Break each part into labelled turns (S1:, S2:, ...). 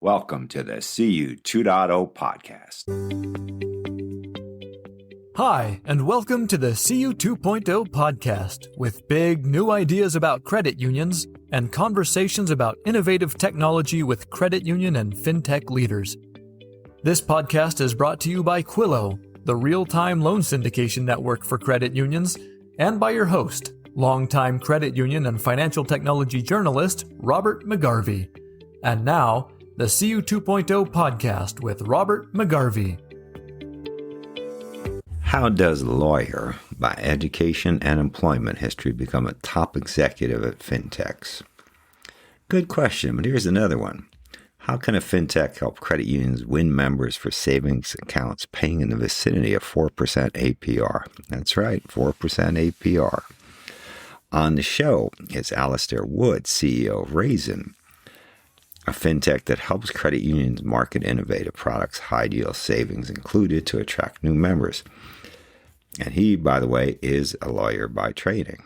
S1: Welcome to the CU 2.0 podcast.
S2: Hi, and welcome to the CU 2.0 podcast with big new ideas about credit unions and conversations about innovative technology with credit union and fintech leaders. This podcast is brought to you by Quillo, the real-time loan syndication network for credit unions, and by your host, longtime credit union and financial technology journalist Robert McGarvey. And now, the CU 2.0 podcast with Robert McGarvey.
S1: How does a lawyer by education and employment history become a top executive at fintechs? Good question, but here's another one. How can a fintech help credit unions win members for savings accounts paying in the vicinity of 4% APR? That's right, 4% APR. On the show is Alastair Wood, CEO of Raisin, a fintech that helps credit unions market innovative products, high-yield savings included, to attract new members. And he, by the way, is a lawyer by training.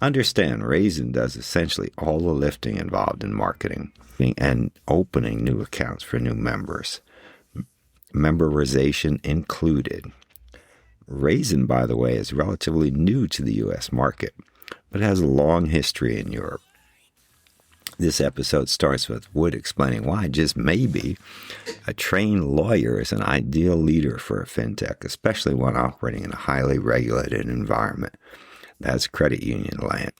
S1: Understand, Raisin does essentially all the lifting involved in marketing and opening new accounts for new members. Memberization included. Raisin, by the way, is relatively new to the U.S. market, but has a long history in Europe. This episode starts with Wood explaining why, just maybe, a trained lawyer is an ideal leader for a fintech, especially one operating in a highly regulated environment. That's credit union land.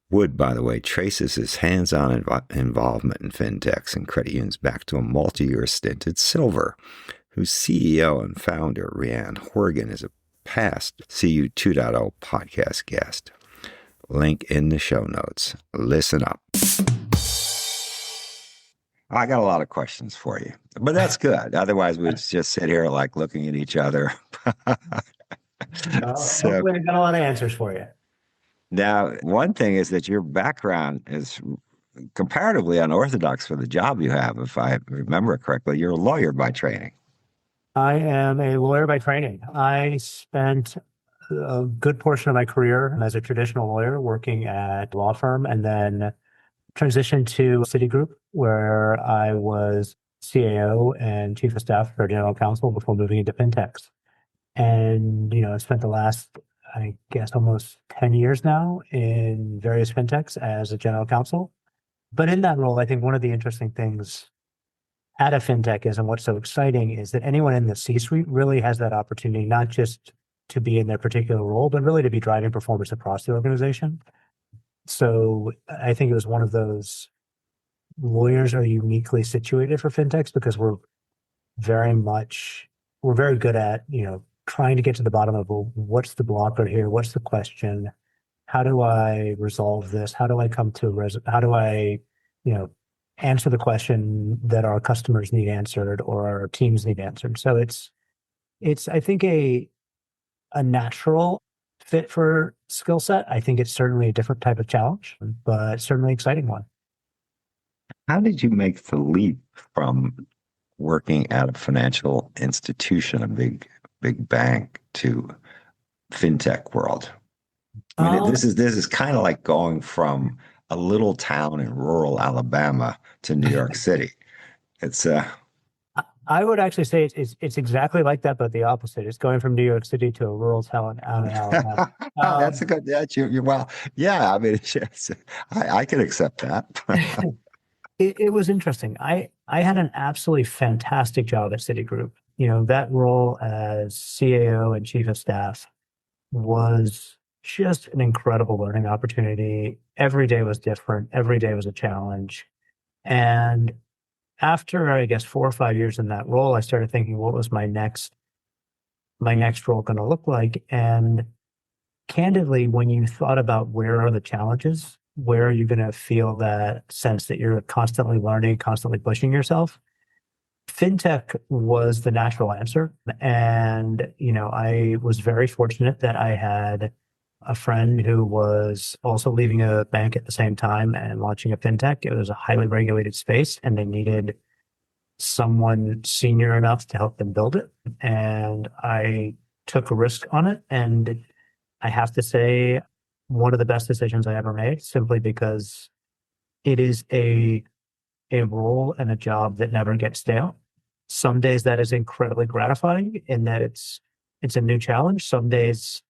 S1: Wood, by the way, traces his hands-on involvement in fintechs and credit unions back to a multi-year stint at Silver, whose CEO and founder, Raisin Horgan, is a past CU 2.0 podcast guest. Link in the show notes. Listen up. I got a lot of questions for you, but that's good. Otherwise, we'd just sit here like looking at each other.
S3: Hopefully I got a lot of answers for you.
S1: Now, one thing is that your background is comparatively unorthodox for the job you have. If I remember correctly, you're a lawyer by training.
S3: I am a lawyer by training. I spent a good portion of my career as a traditional lawyer working at a law firm, and then transitioned to Citigroup, where I was CAO and chief of staff for general counsel before moving into fintechs. And, I spent the last, I guess, almost 10 years now in various fintechs as a general counsel. But in that role, I think one of the interesting things at a fintech is, and what's so exciting, is that anyone in the C-suite really has that opportunity, not just to be in their particular role, but really to be driving performance across the organization. So I think it was one of those, lawyers are uniquely situated for fintechs because we're very good at, trying to get to the bottom of, well, what's the blocker here? What's the question? How do I resolve this? How do I come to how do I, answer the question that our customers need answered or our teams need answered? So it's I think a natural fit for skill set. I think it's certainly a different type of challenge, but certainly an exciting one.
S1: How did you make the leap from working at a financial institution, a big bank, to fintech world? I mean, this is kind of like going from a little town in rural Alabama to New York City. It's
S3: I would actually say it's exactly like that, but the opposite. It's going from New York City to a rural town out in Alabama.
S1: That's a good. You're well. Yeah, I mean, yes, I can accept that.
S3: It was interesting. I had an absolutely fantastic job at Citigroup. That role as CAO and chief of staff was just an incredible learning opportunity. Every day was different. Every day was a challenge. And after, I guess, 4 or 5 years in that role, I started thinking, what was my next role going to look like? And candidly, when you thought about where are the challenges, where are you going to feel that sense that you're constantly learning, constantly pushing yourself, fintech was the natural answer. And, I was very fortunate that I had a friend who was also leaving a bank at the same time and launching a fintech. It was a highly regulated space, and they needed someone senior enough to help them build it. And I took a risk on it. And I have to say, one of the best decisions I ever made, simply because it is a a role and a job that never gets stale. Some days that is incredibly gratifying in that it's a new challenge. Some days,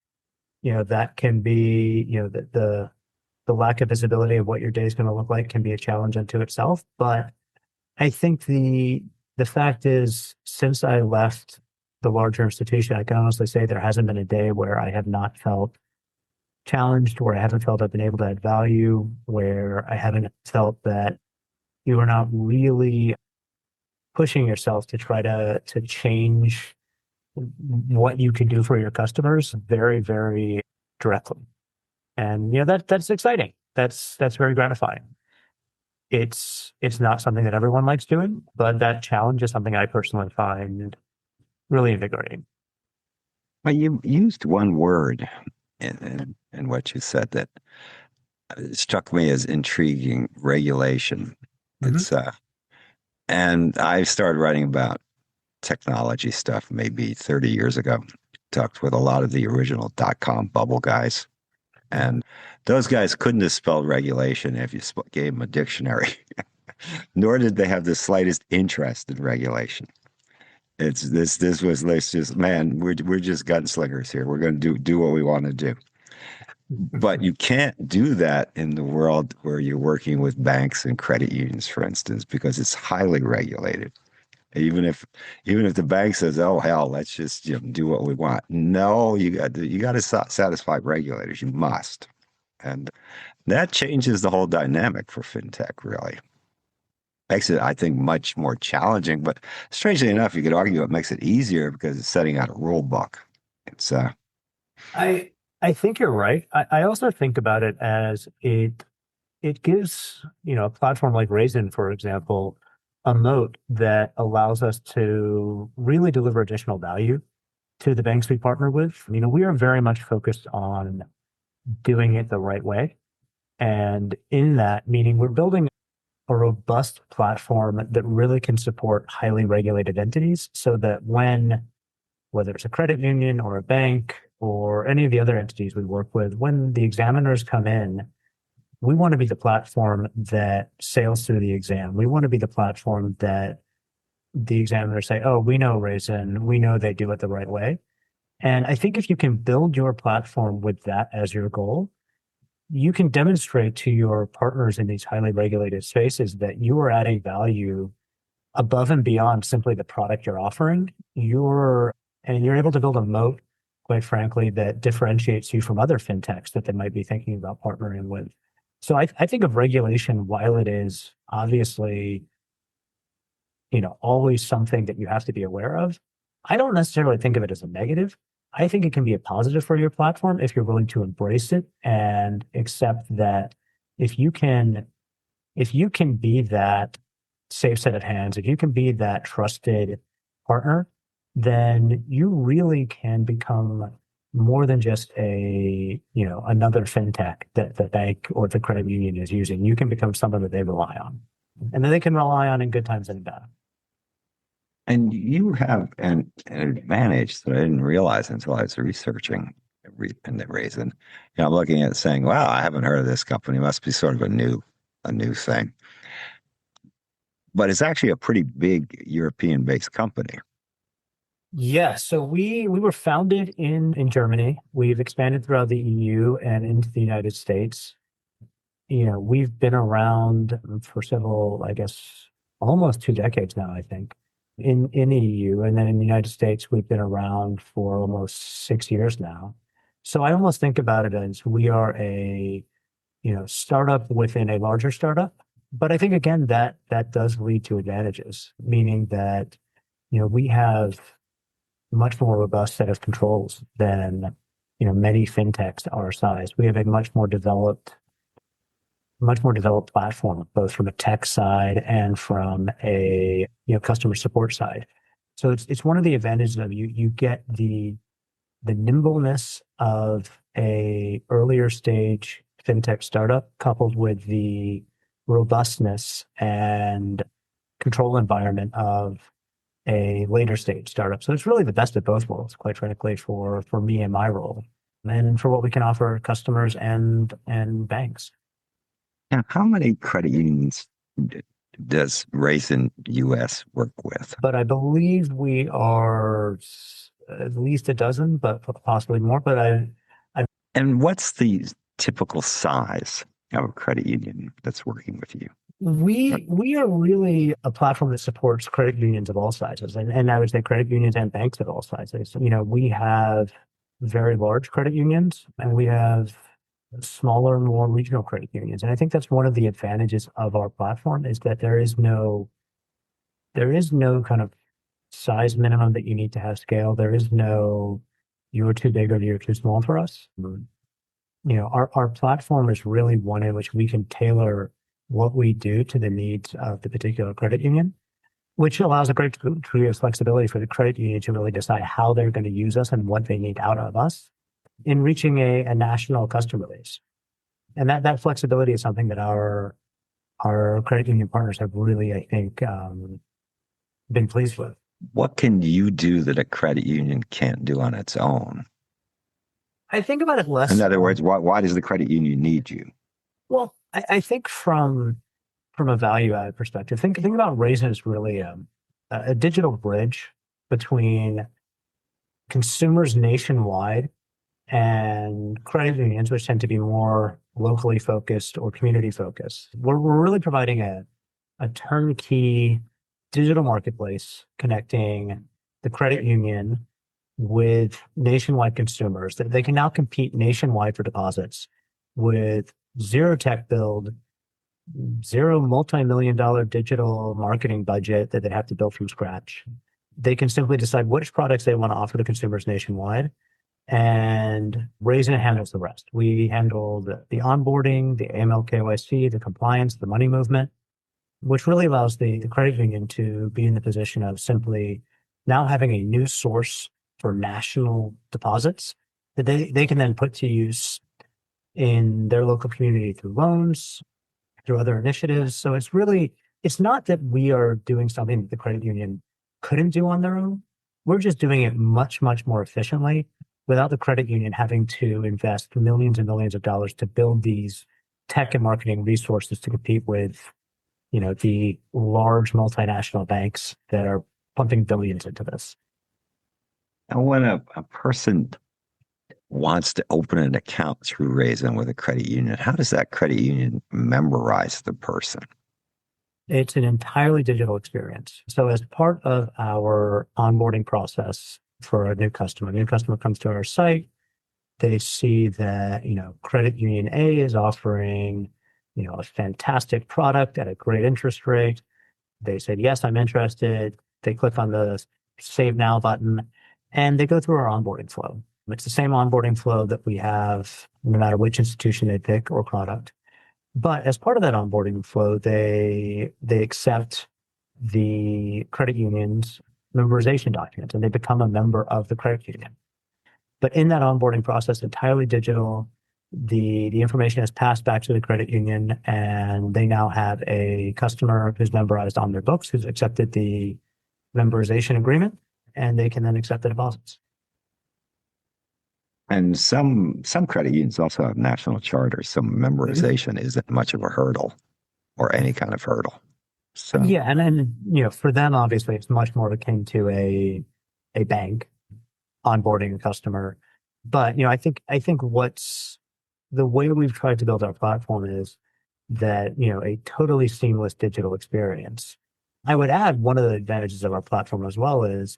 S3: that can be, the lack of visibility of what your day is going to look like can be a challenge unto itself. But I think the fact is, since I left the larger institution, I can honestly say there hasn't been a day where I have not felt challenged, where I haven't felt I've been able to add value, where I haven't felt that you are not really pushing yourself to try to change what you can do for your customers very, very directly. And that's exciting. That's very gratifying. It's not something that everyone likes doing, but that challenge is something I personally find really invigorating.
S1: Well, you used one word in what you said that struck me as intriguing: regulation.
S3: Mhm.
S1: It's and I started writing about technology stuff maybe 30 years ago. Talked with a lot of the original dot-com bubble guys, and those guys couldn't have spelled regulation if you gave them a dictionary, nor did they have the slightest interest in regulation. It's this was let's just man, we're just gunslingers here. We're going to do what we want to do. But you can't do that in the world where you're working with banks and credit unions, for instance, because it's highly regulated. Even if the bank says, "Oh hell, let's just do what we want," no, you got to satisfy regulators. You must, and that changes the whole dynamic for fintech. Really makes it, I think, much more challenging. But strangely enough, you could argue it makes it easier because it's setting out a rule book. It's
S3: I I think you're right. I also think about it as it gives, a platform like Raisin, for example, a moat that allows us to really deliver additional value to the banks we partner with. We are very much focused on doing it the right way. And in that, meaning we're building a robust platform that really can support highly regulated entities so that whether it's a credit union or a bank or any of the other entities we work with, when the examiners come in, we want to be the platform that sails through the exam. We want to be the platform that the examiners say, oh, we know Raisin, we know they do it the right way. And I think if you can build your platform with that as your goal, you can demonstrate to your partners in these highly regulated spaces that you are adding value above and beyond simply the product you're offering. You're able to build a moat, quite frankly, that differentiates you from other fintechs that they might be thinking about partnering with. So I think of regulation, while it is obviously, always something that you have to be aware of, I don't necessarily think of it as a negative. I think it can be a positive for your platform if you're willing to embrace it and accept that if you can if you can be that safe set of hands, if you can be that trusted partner, then you really can become more than just another fintech that the bank or the credit union is using. You can become someone that they rely on, and then they can rely on in good times and bad.
S1: and you have an advantage that I didn't realize until I was researching and the Raisin. I'm looking at it saying, "Wow, I haven't heard of this company. It must be sort of a new thing." But it's actually a pretty big European-based company.
S3: Yeah, so we were founded in Germany. We've expanded throughout the EU and into the United States. We've been around for several, I guess, almost 2 decades now, I think, in the EU. And then in the United States, we've been around for almost 6 years now. So I almost think about it as we are a, startup within a larger startup. But I think again that does lead to advantages, meaning that, we have much more robust set of controls than, many fintechs our size. We have a much more developed platform, both from a tech side and from a customer support side. So it's one of the advantages of you get the nimbleness of a earlier stage fintech startup coupled with the robustness and control environment of a later stage startup. So it's really the best of both worlds, quite frankly, for me and my role, and for what we can offer customers and banks.
S1: Now, how many credit unions does Raisin US work with?
S3: But I believe we are at least a dozen, but possibly more. But
S1: And what's the typical size of a credit union that's working with you?
S3: we are really a platform that supports credit unions of all sizes, and I would say credit unions and banks of all sizes. We have very large credit unions, and we have smaller, more regional credit unions. And I think that's one of the advantages of our platform is that there is no kind of size minimum that you need to have scale. There is no you're too big or you're too small for us. Our platform is really one in which we can tailor what we do to the needs of the particular credit union, which allows a great degree of flexibility for the credit union to really decide how they're going to use us and what they need out of us in reaching a national customer base. And that flexibility is something that our credit union partners have really, I think, been pleased with.
S1: What can you do that a credit union can't do on its own?
S3: I think about it less.
S1: In other words, why does the credit union need you?
S3: Well, I think from a value added perspective, think about Raisin as really a digital bridge between consumers nationwide and credit unions, which tend to be more locally focused or community focused. We're really providing a turnkey digital marketplace connecting the credit union with nationwide consumers that they can now compete nationwide for deposits with zero tech build, zero multi-million-dollar digital marketing budget that they have to build from scratch. They can simply decide which products they want to offer to consumers nationwide, and Raisin handles the rest. We handle the onboarding, the AML KYC, the compliance, the money movement, which really allows the credit union to be in the position of simply now having a new source for national deposits that they can then put to use in their local community through loans, through other initiatives. So it's not that we are doing something that the credit union couldn't do on their own. We're just doing it much, much more efficiently without the credit union having to invest millions and millions of dollars to build these tech and marketing resources to compete with, the large multinational banks that are pumping billions into this.
S1: And when a person wants to open an account through Raisin with a credit union, how does that credit union memberize the person?
S3: It's an entirely digital experience. So as part of our onboarding process for a new customer comes to our site, they see that, credit union A is offering, a fantastic product at a great interest rate. They said, yes, I'm interested. They click on the Save Now button and they go through our onboarding flow. It's the same onboarding flow that we have no matter which institution they pick or product. But as part of that onboarding flow, they accept the credit union's memberization document and they become a member of the credit union. But in that onboarding process, entirely digital, the information is passed back to the credit union and they now have a customer who's memberized on their books, who's accepted the memberization agreement, and they can then accept the deposits.
S1: And some credit unions also have national charters, so memorization isn't much of a hurdle or any kind of hurdle. So
S3: yeah, and then for them, obviously, it's much more akin to a bank onboarding a customer. But I think what's the way we've tried to build our platform is that a totally seamless digital experience. I would add one of the advantages of our platform as well is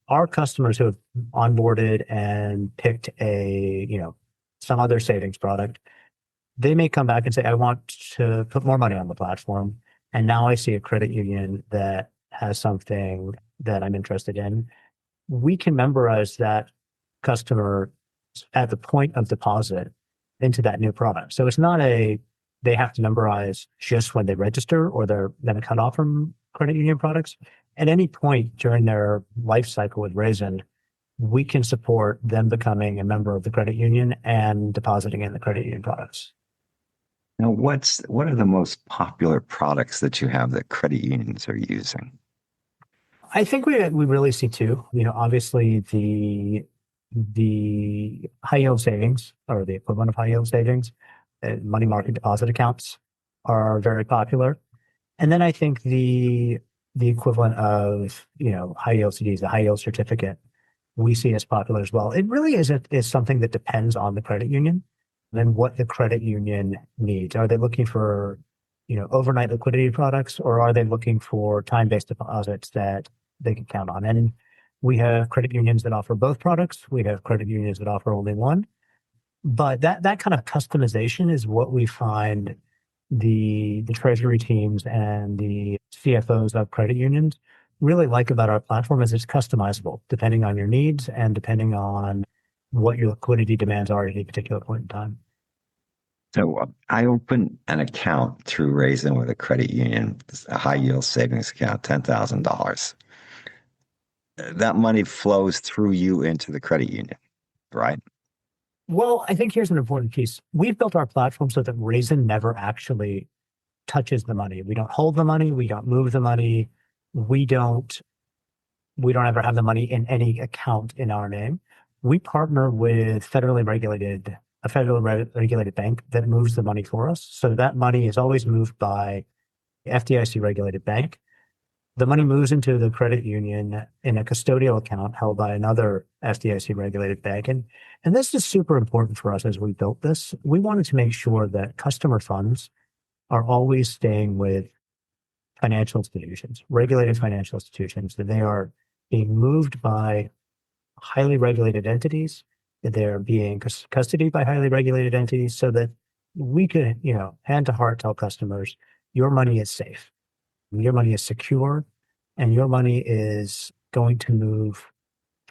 S3: our customers who have onboarded and picked some other savings product, they may come back and say, I want to put more money on the platform. And now I see a credit union that has something that I'm interested in. We can memorize that customer at the point of deposit into that new product. So it's not they have to memorize just when they register or they're then cut off from credit union products. At any point during their life cycle with Raisin, we can support them becoming a member of the credit union and depositing in the credit union products.
S1: now what are the most popular products that you have that credit unions are using?
S3: I think we really see two. Obviously the high yield savings or the equivalent of high yield savings, money market deposit accounts are very popular. And then I think the equivalent of, high yield CDs, the high yield certificate, we see as popular as well. It really is something that depends on the credit union and what the credit union needs. Are they looking for, overnight liquidity products, or are they looking for time-based deposits that they can count on? And we have credit unions that offer both products. We have credit unions that offer only one. But that kind of customization is what we find the treasury teams and the CFOs of credit unions really like about our platform is it's customizable depending on your needs and depending on what your liquidity demands are at any particular point in time.
S1: So I opened an account through Raisin with a credit union, a high yield savings account, $10,000. That money flows through you into the credit union, right?
S3: Well, I think here's an important piece. We've built our platform so that Raisin never actually touches the money. We don't hold the money. We don't move the money. We don't we don't ever have the money in any account in our name. We partner with a federally regulated bank that moves the money for us. So that money is always moved by FDIC regulated bank. The money moves into the credit union in a custodial account held by another FDIC regulated bank. And this is super important for us as we built this. We wanted to make sure that customer funds are always staying with financial institutions, regulated financial institutions, that they are being moved by highly regulated entities, that they're being custodied by highly regulated entities so that we could, hand to heart tell customers, your money is safe, your money is secure, and your money is going to move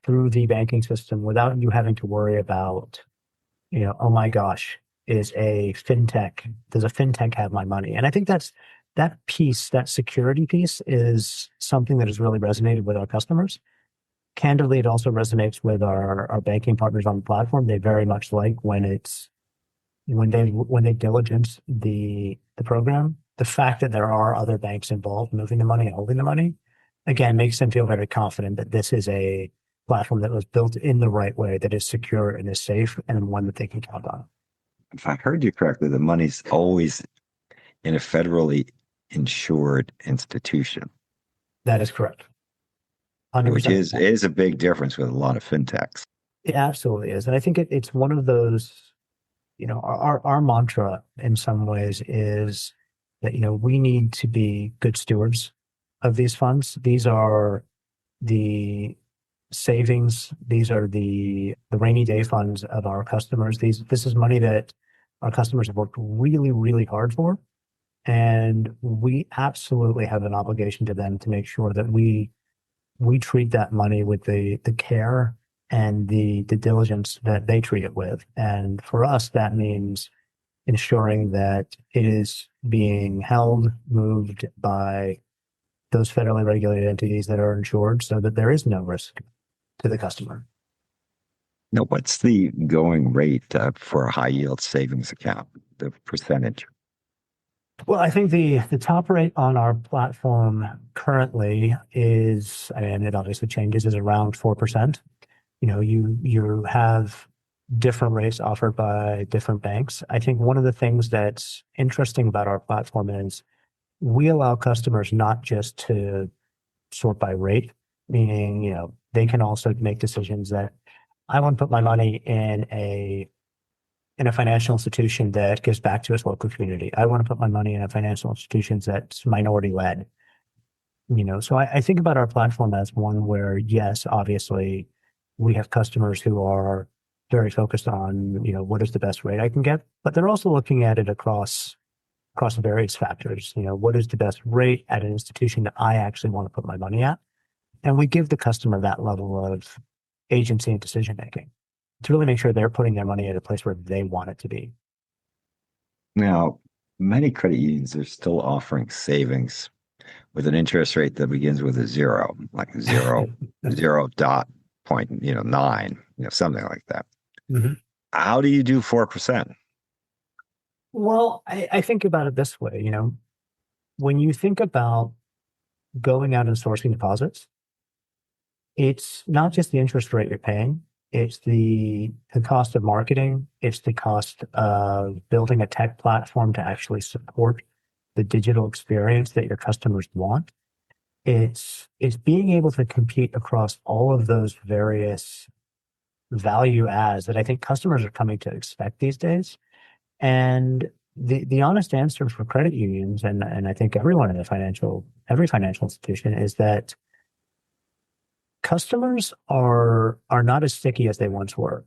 S3: through the banking system without you having to worry about, oh my gosh, does a fintech have my money? And I think that piece, that security piece is something that has really resonated with our customers. Candidly, it also resonates with our banking partners on the platform. They very much like when they diligence the program, the fact that there are other banks involved moving the money and holding the money, again, makes them feel very confident that this is a platform that was built in the right way, that is secure and is safe, and one that they can count on.
S1: If I heard you correctly, the money's always in a federally insured institution,
S3: That is correct.
S1: which
S3: 100%.
S1: is a big difference with a lot of fintechs.
S3: It absolutely is. And I think it's one of those, our mantra in some ways is that, we need to be good stewards of these funds. These are the savings. These are the rainy day funds of our customers. This is money that our customers have worked really, really hard for. And we absolutely have an obligation to them to make sure that we treat that money with the care and the diligence that they treat it with. And for us, that means ensuring that it is being held, moved by those federally regulated entities that are insured so that there is no risk to the customer.
S1: Now, what's the going rate for a high yield savings account, the percentage?
S3: Well, I think the top rate on our platform currently is, and it obviously changes, is around 4%. You have different rates offered by different banks. I think one of the things that's interesting about our platform is we allow customers not just to sort by rate, meaning, they can also make decisions that I want to put my money in a financial institution that gives back to its local community. I want to put my money in a financial institution that's minority led. So I think about our platform as one where, yes, obviously, we have customers who are very focused on, what is the best rate I can get, but they're also looking at it across various factors. What is the best rate at an institution that I actually want to put my money at? And we give the customer that level of agency and decision making to really make sure they're putting their money at a place where they want it to be.
S1: Now, many credit unions are still offering savings with an interest rate that begins with a zero, like zero dot point, nine, something like that.
S3: Mm-hmm.
S1: How do you do 4%?
S3: Well, I think about it this way, when you think about going out and sourcing deposits, it's not just the interest rate you're paying, it's the cost of marketing, it's the cost of building a tech platform to actually support the digital experience that your customers want. It's being able to compete across all of those various value adds that I think customers are coming to expect these days. And the honest answer for credit unions and I think everyone in every financial institution is that customers are not as sticky as they once were.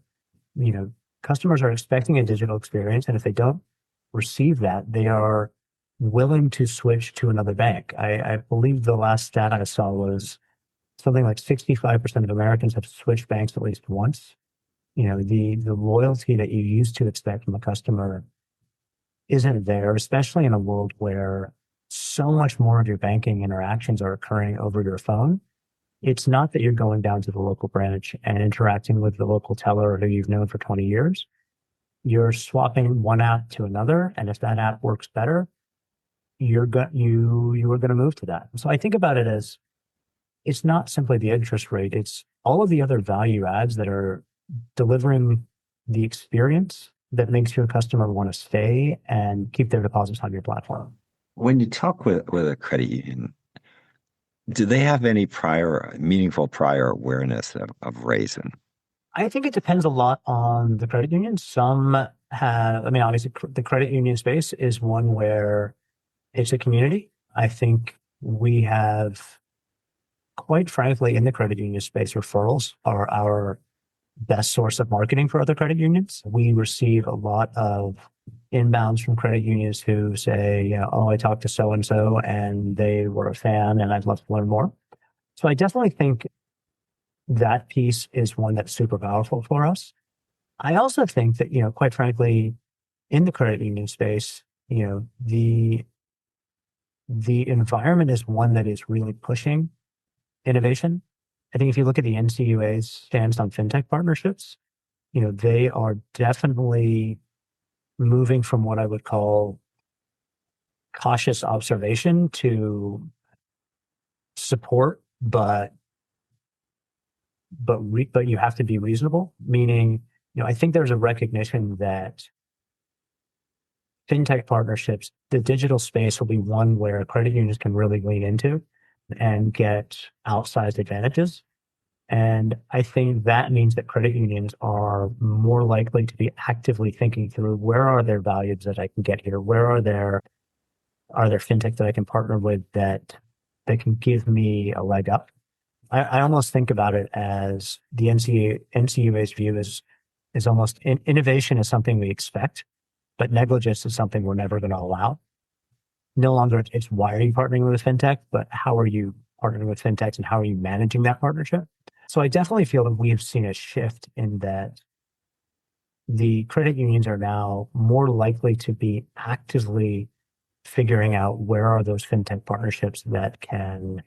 S3: You know, customers are expecting a digital experience, and if they don't receive that, they are willing to switch to another bank. I believe the last stat I saw was something like 65% of Americans have switched banks at least once. You know, the loyalty that you used to expect from a customer isn't there, especially in a world where so much more of your banking interactions are occurring over your phone. It's not that you're going down to the local branch and interacting with the local teller who you've known for 20 years. You're swapping one app to another, and if that app works better, you are going to move to that. So I think about it as it's not simply the interest rate; it's all of the other value adds that are delivering the experience that makes your customer want to stay and keep their deposits on your platform.
S1: When you talk with a credit union, do they have any meaningful prior awareness of Raisin?
S3: I think it depends a lot on the credit union. Some have, I mean, obviously, the credit union space is one where it's a community. I think we have, quite frankly, in the credit union space, referrals are our best source of marketing for other credit unions. We receive a lot of inbounds from credit unions who say, you know, oh, I talked to so-and-so and they were a fan and I'd love to learn more. So I definitely think that piece is one that's super powerful for us. I also think that, you know, quite frankly, in the credit union space, you know, the environment is one that is really pushing innovation. I think if you look at the NCUA's stance on fintech partnerships, you know, they are definitely moving from what I would call cautious observation to support, but you have to be reasonable. Meaning, you know, I think there's a recognition that fintech partnerships, the digital space will be one where credit unions can really lean into and get outsized advantages. And I think that means that credit unions are more likely to be actively thinking through where are there values that I can get here? Where are there fintech that I can partner with that can give me a leg up? I almost think about it as the NCUA's view is almost innovation is something we expect, but negligence is something we're never going to allow. No longer it's why are you partnering with a fintech, but how are you partnering with fintechs and how are you managing that partnership? So I definitely feel that we've seen a shift in that the credit unions are now more likely to be actively figuring out where are those fintech partnerships that can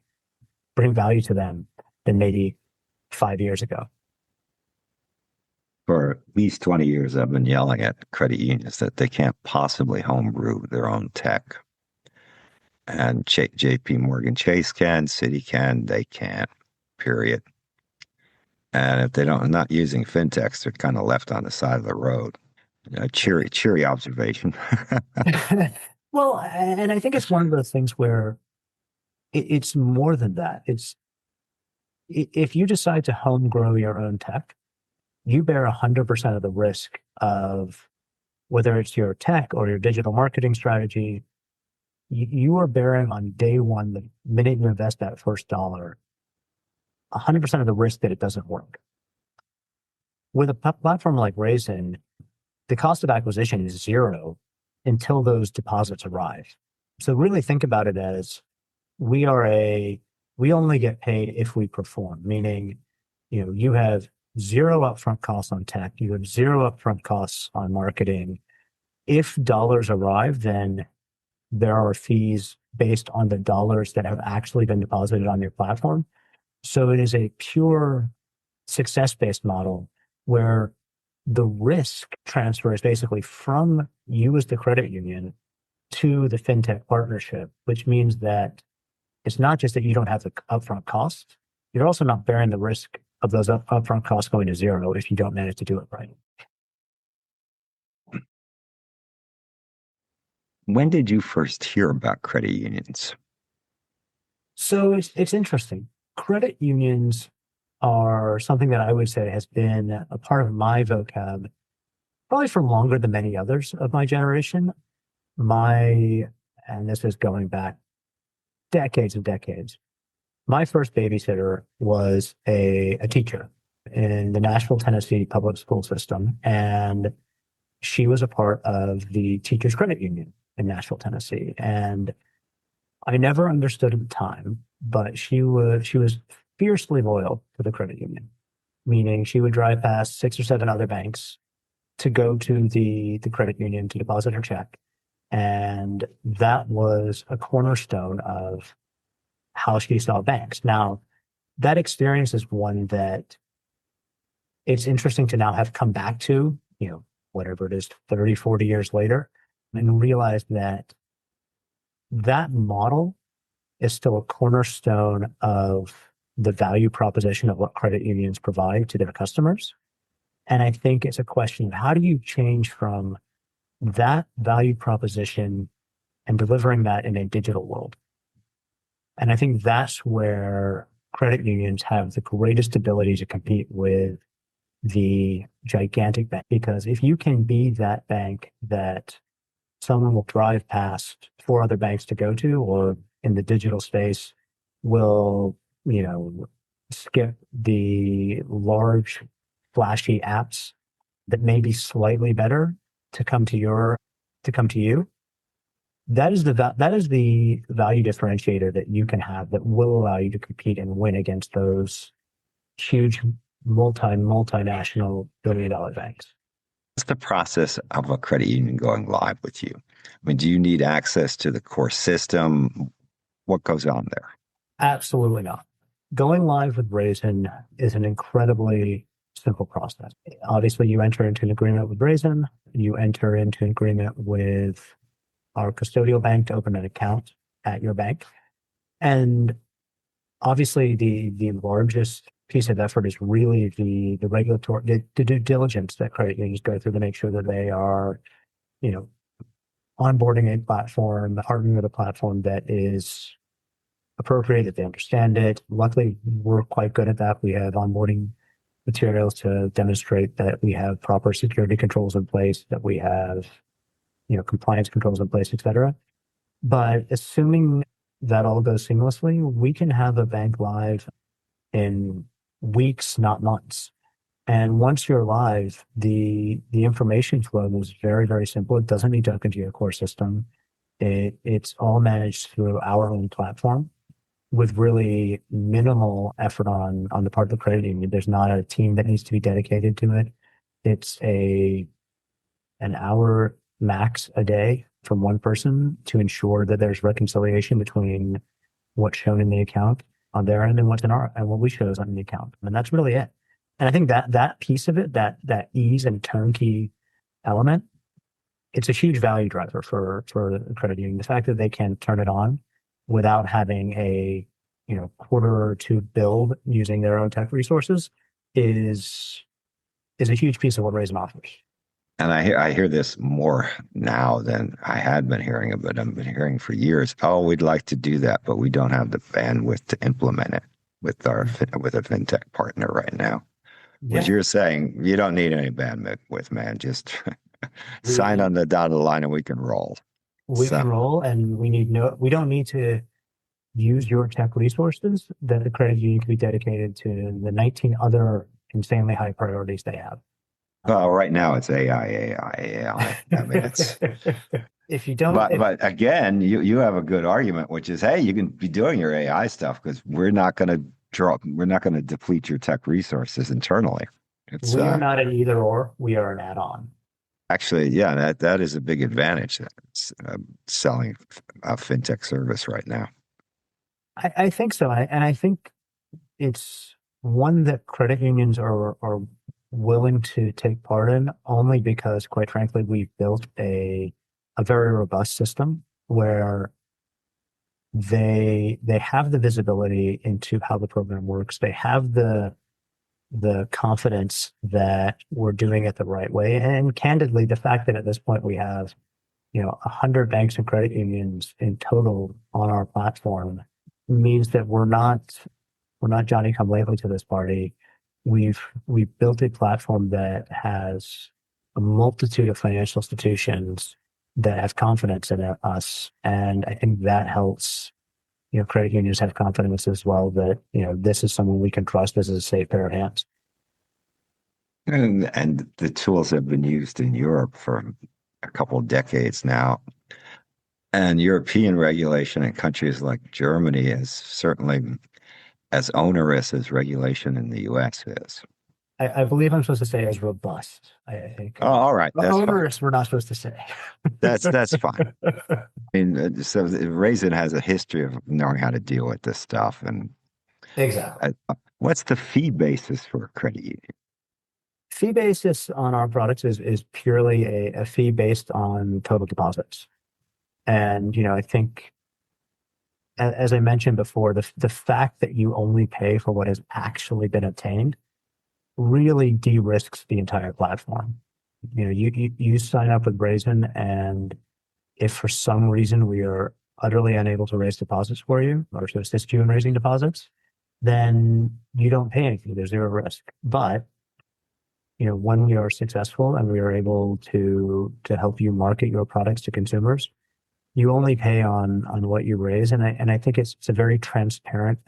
S3: bring value to them than maybe 5 years ago.
S1: For at least 20 years, I've been yelling at credit unions that they can't possibly homebrew their own tech. And JP Morgan Chase can, Citi can, they can't, period. And if they don't, not using fintechs, they're kind of left on the side of the road. Cheery observation.
S3: Well, and I think it's one of those things where it's more than that. It's if you decide to home grow your own tech, you bear 100% of the risk of whether it's your tech or your digital marketing strategy. You are bearing on day one, the minute you invest that first dollar, 100% of the risk that it doesn't work. With a platform like Raisin, the cost of acquisition is zero until those deposits arrive. So really think about it as we only get paid if we perform, meaning, you know, you have zero upfront costs on tech, you have zero upfront costs on marketing. If dollars arrive, then there are fees based on the dollars that have actually been deposited on your platform. So it is a pure success-based model where the risk transfer is basically from you as the credit union to the fintech partnership, which means that it's not just that you don't have the upfront costs, you're also not bearing the risk of those upfront costs going to zero if you don't manage to do it right.
S1: When did you first hear about credit unions?
S3: So it's interesting. Credit unions are something that I would say has been a part of my vocab probably for longer than many others of my generation. My, and this is going back decades and decades. My first babysitter was a teacher in the Nashville, Tennessee public school system. And she was a part of the teachers credit union in Nashville, Tennessee. And I never understood at the time, but she was fiercely loyal to the credit union, meaning she would drive past six or seven other banks to go to the credit union to deposit her check. And that was a cornerstone of how she saw banks. Now, that experience is one that it's interesting to now have come back to, whatever it is, 30, 40 years later, and realize that that model is still a cornerstone of the value proposition of what credit unions provide to their customers. And I think it's a question of how do you change from that value proposition and delivering that in a digital world? And I think that's where credit unions have the greatest ability to compete with the gigantic bank. Because if you can be that bank that someone will drive past four other banks to go to, or in the digital space, will, skip the large, flashy apps that may be slightly better to come to you. That is the value differentiator that you can have that will allow you to compete and win against those huge multinational billion-dollar banks.
S1: What's the process of a credit union going live with you? I mean, do you need access to the core system? What goes on there?
S3: Absolutely not. Going live with Raisin is an incredibly simple process. Obviously, you enter into an agreement with Raisin. You enter into an agreement with our custodial bank to open an account at your bank. And obviously, the largest piece of effort is really the regulatory, the due diligence that credit unions go through to make sure that they are, onboarding a platform, partnering with a platform that is appropriate, that they understand it. Luckily, we're quite good at that. We have onboarding materials to demonstrate that we have proper security controls in place, that we have, compliance controls in place, et cetera. But assuming that all goes seamlessly, we can have a bank live in weeks, not months. And once you're live, the information flow is very, very simple. It doesn't need to hook into your core system. It's all managed through our own platform with really minimal effort on the part of the credit union. There's not a team that needs to be dedicated to it. It's an hour max a day from one person to ensure that there's reconciliation between what's shown in the account on their end and what's in and what we shows on the account. And that's really it. And I think that piece of it, that ease and turnkey element, it's a huge value driver for the credit union. The fact that they can turn it on without having a quarter or two build using their own tech resources is a huge piece of what Raisin offers.
S1: And I hear this more now than I had been hearing, but I've been hearing for years. Oh, we'd like to do that, but we don't have the bandwidth to implement it with a fintech partner right now. Yeah. What you're saying, you don't need any bandwidth, man. Just sign on the dotted line and we can roll.
S3: We can roll, and we don't need to use your tech resources. That the credit union can be dedicated to the 19 other insanely high priorities they have.
S1: Well, right now it's AI. I mean, it's
S3: if you don't.
S1: But again, you have a good argument, which is, hey, you can be doing your AI stuff because we're not going to deplete your tech resources internally.
S3: We are not an either or. We are an add-on.
S1: Actually, yeah, that is a big advantage. Selling a fintech service right now.
S3: I think so, and I think it's one that credit unions are willing to take part in, only because, quite frankly, we've built a very robust system where they have the visibility into how the program works. They have the confidence that we're doing it the right way. And candidly, the fact that at this point we have 100 banks and credit unions in total on our platform means that we're not Johnny come lately to this party. We've built a platform that has a multitude of financial institutions that have confidence in us, and I think that helps. Credit unions have confidence as well that this is someone we can trust. This is a safe pair of hands.
S1: And the tools have been used in Europe for a couple of decades now. And European regulation in countries like Germany is certainly as onerous as regulation in the US is.
S3: I believe I'm supposed to say as robust. I think
S1: Oh, all right, that's fine.
S3: onerous. We're not supposed to say.
S1: That's fine. I mean, so Raisin has a history of knowing how to deal with this stuff. And
S3: Exactly.
S1: what's the fee basis for a credit union?
S3: Fee basis on our products is purely a fee based on total deposits. And I think, as I mentioned before, the fact that you only pay for what has actually been obtained really de-risks the entire platform. You sign up with Raisin, and if for some reason we are utterly unable to raise deposits for you or to assist you in raising deposits, then you don't pay anything. There's zero risk. But when we are successful and we are able to help you market your products to consumers, you only pay on what you raise, and I think it's a very transparent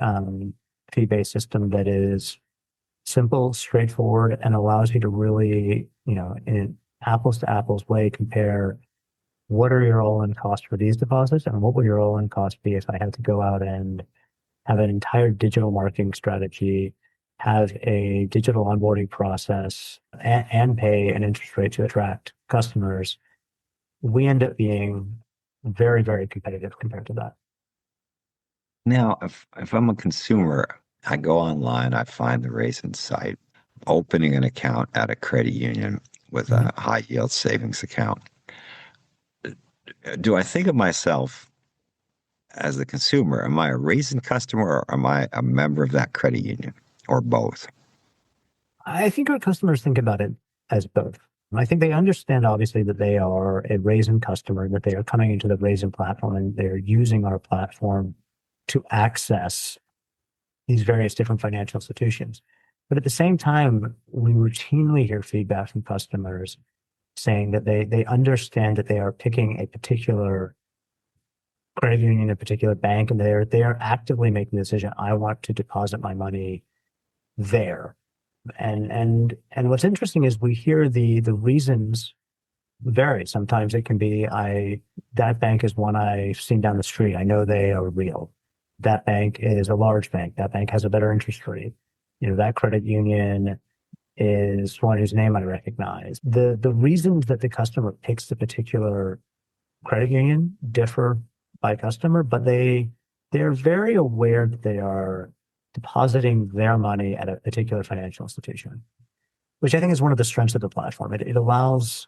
S3: fee-based system that is simple, straightforward, and allows you to really, in an apples to apples way, compare what are your all-in costs for these deposits and what will your all-in cost be if I had to go out and have an entire digital marketing strategy, have a digital onboarding process, and pay an interest rate to attract customers. We end up being very, very competitive compared to that.
S1: Now, if I'm a consumer, I go online, I find the Raisin site, opening an account at a credit union with a high yield savings account. Do I think of myself as the consumer? Am I a Raisin customer or am I a member of that credit union, or both?
S3: I think our customers think about it as both. I think they understand, obviously, that they are a Raisin customer, that they are coming into the Raisin platform and they're using our platform to access these various different financial institutions. But at the same time, we routinely hear feedback from customers saying that they understand that they are picking a particular credit union, a particular bank, and they are actively making the decision, I want to deposit my money there. And what's interesting is we hear the reasons vary. Sometimes it can be that bank is one I've seen down the street. I know they are real. That bank is a large bank. That bank has a better interest rate. That credit union is one whose name I recognize. The reasons that the customer picks the particular credit union differ by customer, but they're very aware that they are depositing their money at a particular financial institution, which I think is one of the strengths of the platform. It allows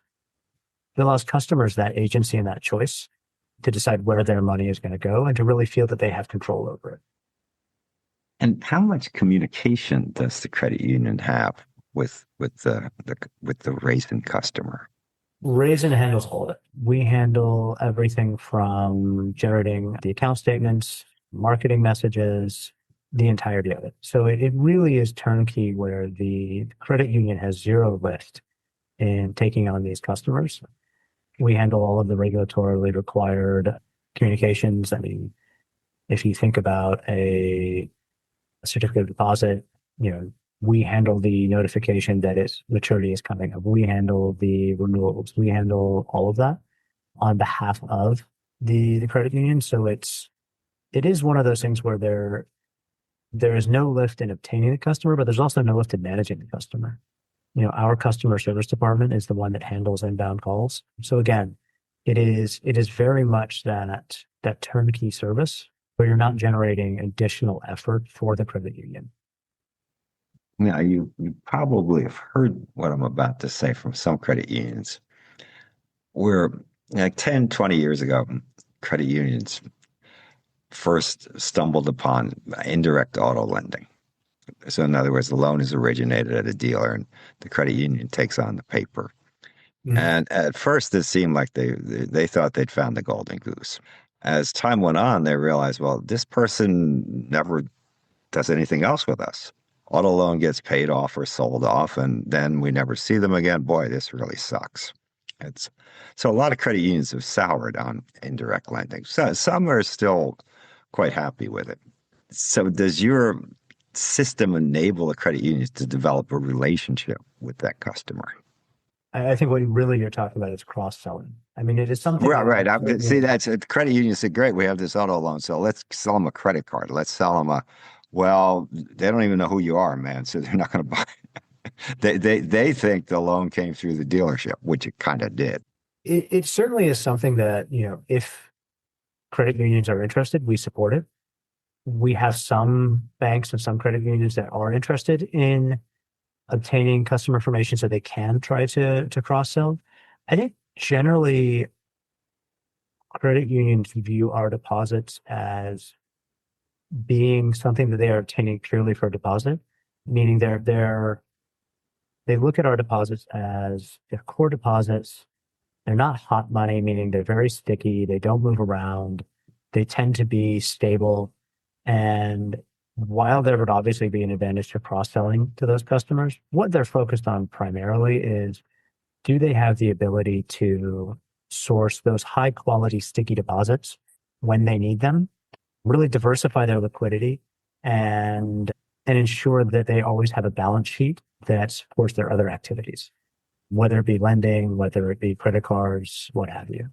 S3: customers that agency and that choice to decide where their money is going to go and to really feel that they have control over it.
S1: And how much communication does the credit union have with the Raisin customer?
S3: Raisin handles all of it. We handle everything from generating the account statements, marketing messages, the entirety of it. So it really is turnkey, where the credit union has zero lift in taking on these customers. We handle all of the regulatorily required communications. I mean, if you think about a certificate of deposit, we handle the notification that its maturity is coming up. We handle the renewals. We handle all of that on behalf of the credit union. So it is one of those things where there is no lift in obtaining the customer, but there's also no lift in managing the customer. Our customer service department is the one that handles inbound calls. So again, it is very much that turnkey service where you're not generating additional effort for the credit union.
S1: Now, you probably have heard what I'm about to say from some credit unions, where like 10, 20 years ago, credit unions first stumbled upon indirect auto lending. So in other words, the loan is originated at a dealer and the credit union takes on the paper. And at first, it seemed like they thought they'd found the golden goose. As time went on, they realized, well, this person never does anything else with us. Auto loan gets paid off or sold off, and then we never see them again. Boy, this really sucks. It's so a lot of credit unions have soured on indirect lending. So some are still quite happy with it. So does your system enable the credit unions to develop a relationship with that customer?
S3: I think what really you're talking about is cross-selling. I mean, it is something.
S1: Right. See, that's the credit unions said, great, we have this auto loan, so let's sell them a credit card. Let's sell them well, they don't even know who you are, man, so they're not going to buy. They think the loan came through the dealership, which it kind of did.
S3: It certainly is something that, if credit unions are interested, we support it. We have some banks and some credit unions that are interested in obtaining customer information so they can try to cross-sell. I think generally credit unions view our deposits as being something that they are obtaining purely for a deposit, meaning they look at our deposits as their core deposits. They're not hot money, meaning they're very sticky. They don't move around. They tend to be stable. And while there would obviously be an advantage to cross-selling to those customers, what they're focused on primarily is, do they have the ability to source those high quality sticky deposits when they need them, really diversify their liquidity, and ensure that they always have a balance sheet that supports their other activities, whether it be lending, whether it be credit cards, what have you.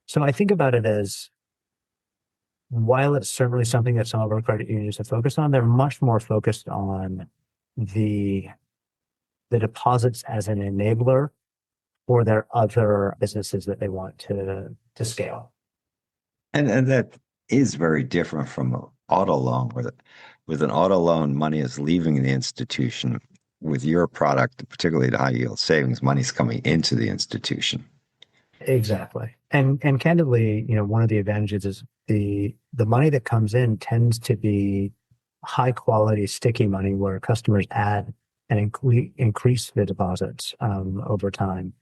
S3: So I think about it as, while it's certainly something that some of our credit unions have focused on, they're much more focused on the deposits as an enabler for their other businesses that they want to scale. And
S1: that is very different from an auto loan, where with an auto loan, money is leaving the institution. With your product, particularly the high yield savings, money's coming into the institution.
S3: Exactly. And candidly, one of the advantages is the money that comes in tends to be high quality, sticky money where customers add and increase the deposits over time.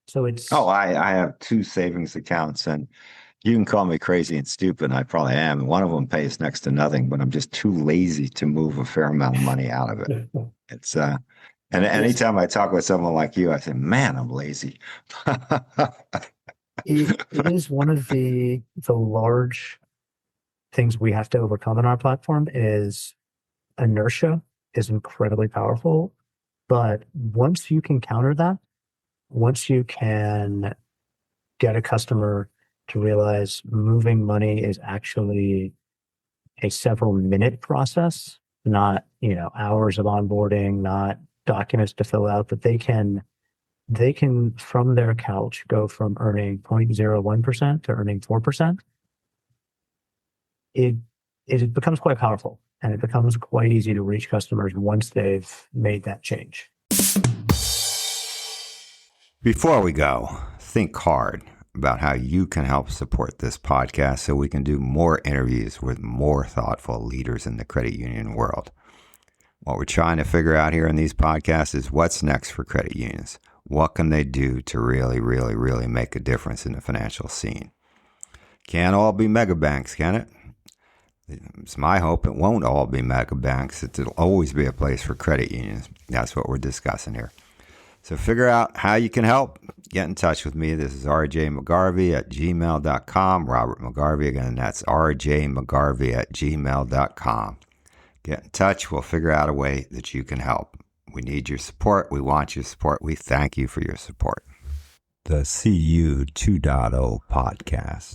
S3: So it's...
S1: Oh, I have 2 savings accounts, and you can call me crazy and stupid, and I probably am. One of them pays next to nothing, but I'm just too lazy to move a fair amount of money out of it. It's and anytime I talk with someone like you, I say, man, I'm lazy.
S3: It is one of the large things we have to overcome in our platform. Is inertia is incredibly powerful, but once you can counter that, once you can get a customer to realize moving money is actually a several minute process, not hours of onboarding, not documents to fill out, but they can from their couch go from earning 0.01% to earning 4%. It becomes quite powerful, and it becomes quite easy to reach customers once they've made that change.
S1: Before we go, think hard about how you can help support this podcast so we can do more interviews with more thoughtful leaders in the credit union world. What we're trying to figure out here in these podcasts is what's next for credit unions. What can they do to really, really, really make a difference in the financial scene? Can't all be mega banks, can it? It's my hope it won't all be mega banks. It'll always be a place for credit unions. That's what we're discussing here. So figure out how you can help. Get in touch with me. This is rjmcgarvey@gmail.com. Robert McGarvey, again, that's rjmcgarvey@gmail.com. Get in touch. We'll figure out a way that you can help. We need your support. We want your support. We thank you for your support. The CU 2.0 podcast.